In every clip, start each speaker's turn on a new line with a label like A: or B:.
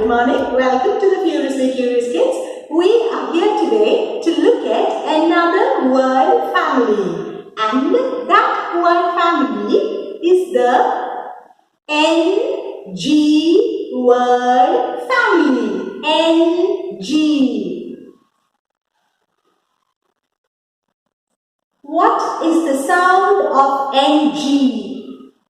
A: good morning. Welcome to the Furiously Curious Kids. We are here today to look at another word family. And that word family is the NG word family. NG. What is the sound of NG?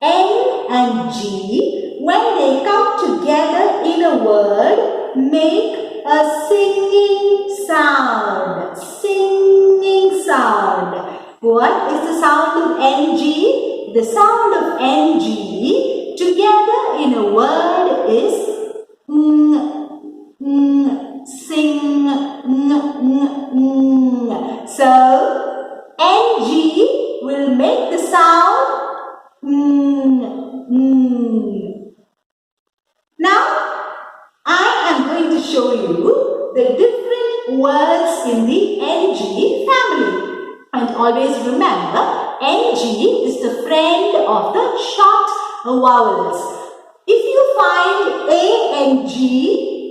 A: N and G, when they come together in a word, make a singing sound. Singing sound. What is the sound of NG? The sound of NG together in a word is sing. So, NG will make the sound Now, I am going to show you the different words in the NG family. And always remember, NG is the friend of the short vowels. If you find ANG,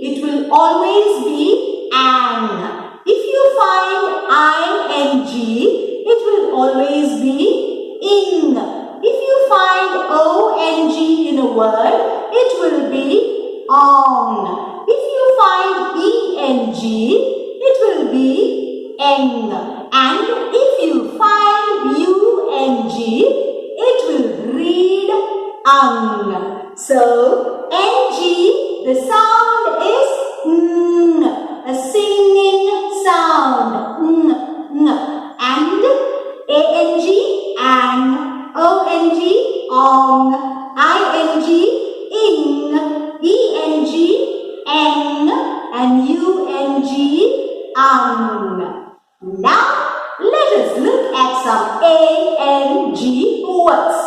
A: it will always be ANG. If you find ING, it will always be ING. If you find ONG in a word, it will be ONG. If you find ENG, it will be ENG. And if you find UNG, it will read UNG. So, NG, the sound is a singing sound. And ANG, ANG. ONG, ONG, ING, ING, ENG, ENG, and UNG, UNG. Now, let us look at some ANG words.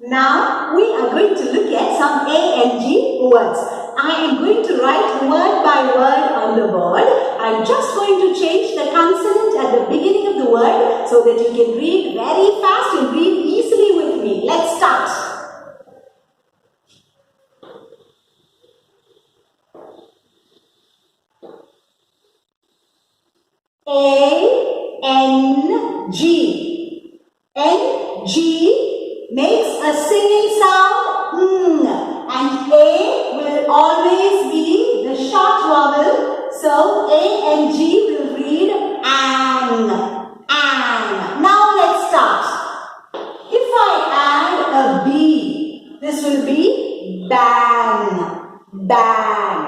A: Now, we are going to look at some ANG words. I am going to write word by word on the board. I'm just going to change the consonant at the beginning of the word so that you can read very fast and read easily with me. Let's start. A-N-G. N-G makes a singing sound and A will always be the short vowel. So A-N-G will read ANG. ANG. Now let's start. If I add a B, this will be bang. Bang.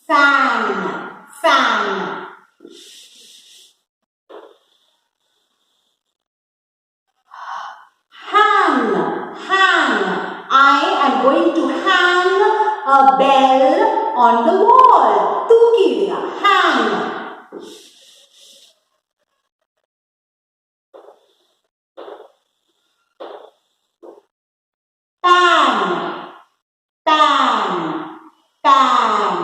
A: Fan. Fan. Hang. Hang. I am going to hang a bell on the wall. Tukida. Hang. Tang. Tang. Tang.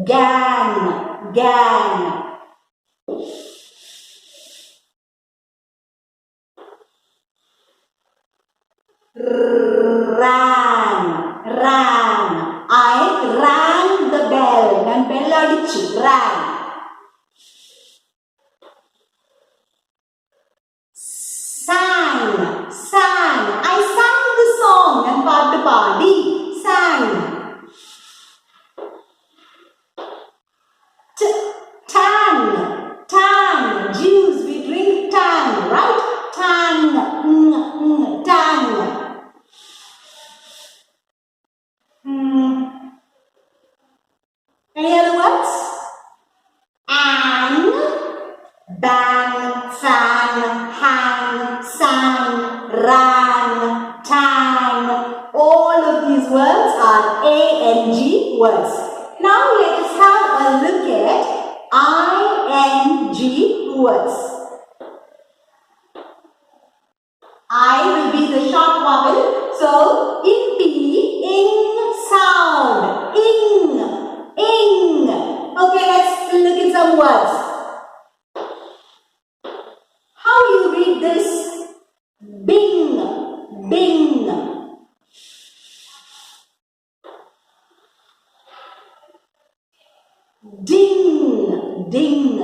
A: Gang. Gang. Rang. Rang. I rang the bell. Nan bell adichu. Rang. Sang. Sang. I sang the song. Nan paattu paadi. Sang. Tang. Tang. Juice. We drink tang. Right? Tang. Tang. Any other words? Ang, bang, fan, hang, sang, rang, tang. All of these words are ANG words. Now let us have a look at ING words. I will be the short vowel. So, in P, ing sound. Ing. Ing. this. Bing, bing. Ding, ding,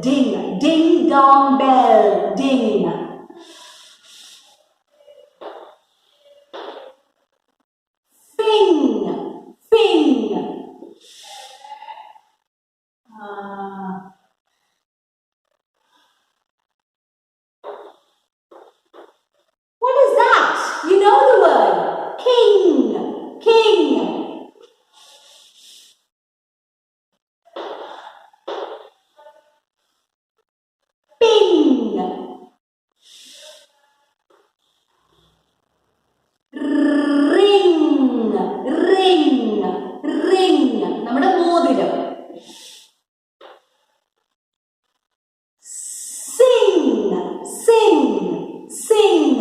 A: ding, ding dong bell, ding. Fing, fing. What is that? You know the word. King, king. Ping. Ring, ring, ring. നമ്മുടെ മോതിരം. Sing, sing, sing.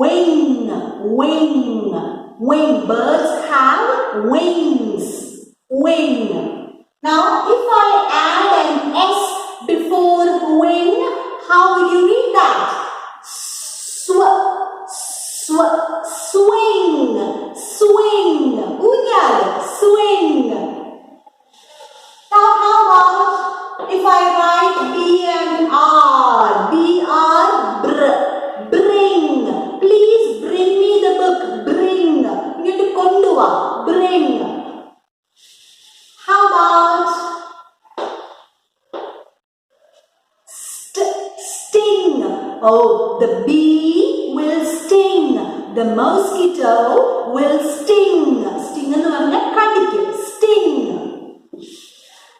A: Wing, wing, wing. Birds have wings. Wing. Now, if I add an S before wing, how will you read that? Swing, swing. Unyal, swing. Now, how about if I write B and R? B, R, br. Bring. Please bring me the book. Bring. You need to konduva. Bring. How about sting? Oh, the bee will sting. The mosquito will sting. Sting എന്ന് പറഞ്ഞാൽ കടിക്കും. Sting.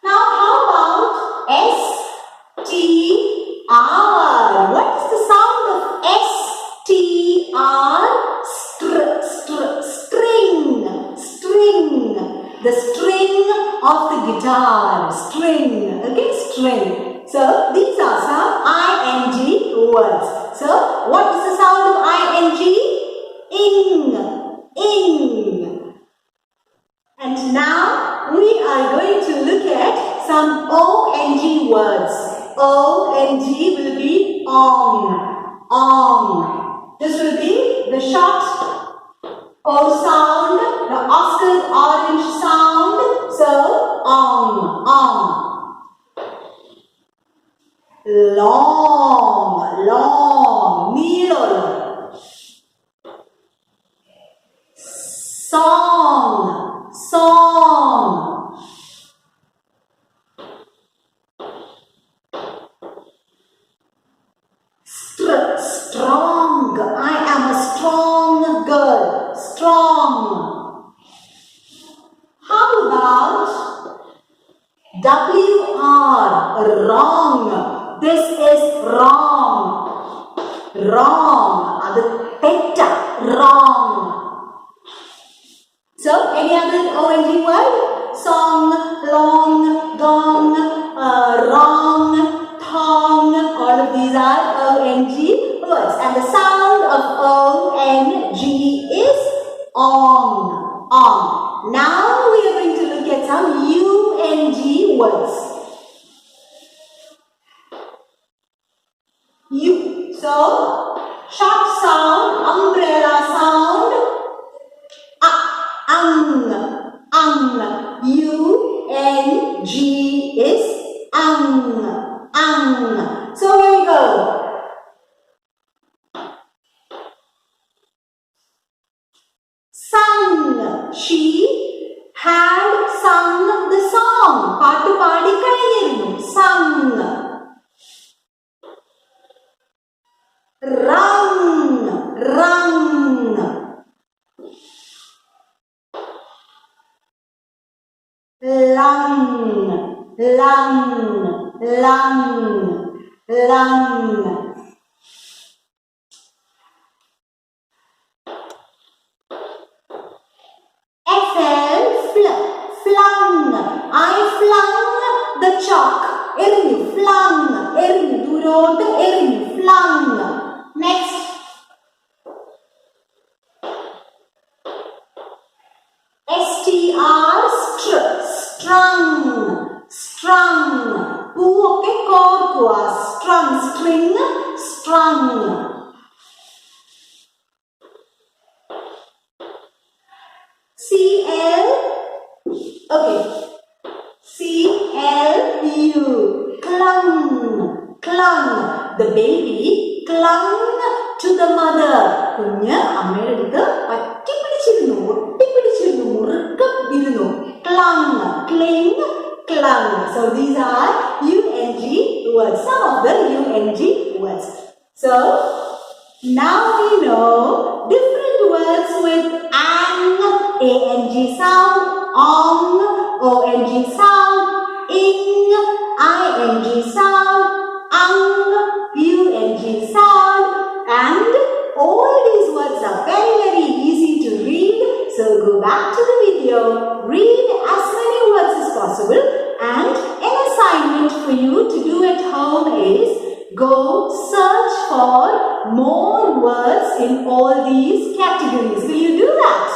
A: Now how about S T R? What is the sound of S T R? String. String. The string of the guitar. String. Okay, string. So these are some ing words. So what is the sound of ing? Ing. Ing. And now we are going to look at some ong words. Ong will be ong. Ong. This will be the short O sound, the Oscar orange sound. So ong, ong. Long, long, needle. Song, song. Strong. I am a strong girl. Strong. How about WR? Wrong. This is wrong. Wrong. Adu tetta. Wrong. So, any other ONG word? Song, long, gong, wrong, thong. All of these are ONG words. And the sound of ONG is ong. Ong. Now we are going to look at some UNG words. U. So, short sound, umbrella sound. UNG is So here we go. Sung. She had sung the song. പാട്ട് പാടി കഴിഞ്ഞിരുന്നു. Sung. Rung. Rung. Lung, lung, lung, lung. FL, flung. I flung the chalk. Erinju, flung. Erinju, ദൂരോട്ട് erinju, flung. Next. STR, strung. strung. Poo ഒക്കെ കോർക്കുക. Strung, string, strung. C-L, okay, C-L-U, clung, clung. The baby clung to the mother. കുഞ്ഞ് അമ്മയുടെ അടുത്ത് പറ്റിപ്പിടിച്ചിരുന്നു, ഒട്ടിപ്പിടിച്ചിരുന്നു, മുറുക്കം ഇരുന്നു. Clung, cling, clung. So these are UNG words, some of the UNG words. So now we know different words with ang, A-N-G sound, ong, O-N-G sound, ing, I-N-G sound, ang, U-N-G sound, and all these words are very, very easy to read. So go back to the video, read as many words as possible, and an assignment for you to do at home is go search for more words in all these categories. Will you do that?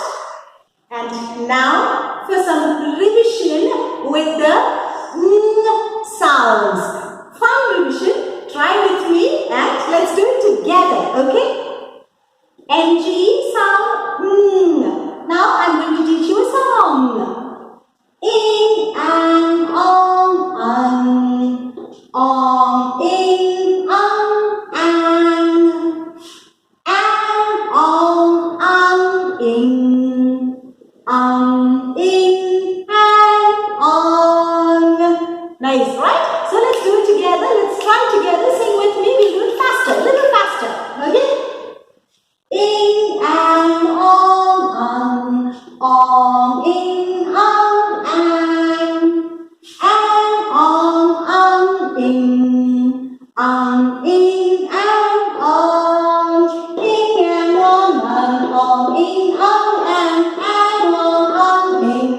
A: And now for some revision with the sounds. Fine revision. Try with me and let's do it together. Okay? NG sound. Now I'm going to teach you a song. In and on, in, and on, in, and on. Nice, right? So let's do it together. Let's try together. Sing with me. We'll do it faster, a little faster. Okay? In and on, in, and on, in, and on, in and on, in, and on, in,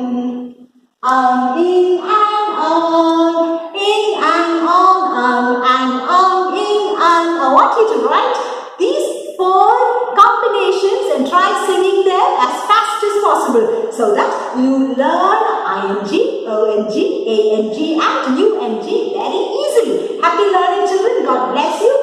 A: and on, in and on, in and I want you to write these 4 combinations and try singing them as fast as possible so that you learn ing, ong, ang and ung very easily. Happy learning, children. God bless you.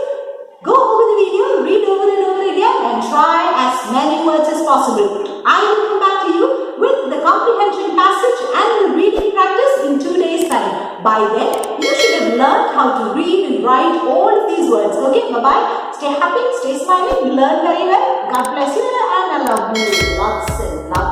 A: Go over the video, read over and over again and try as many words as possible. I will come back to you with the comprehension passage and the reading practice in 2 days' time. By then, you should have learned how to read and write all of these words. Okay, bye-bye. Stay happy, stay smiling, learn very well. God bless you and I love you. Lots and lots.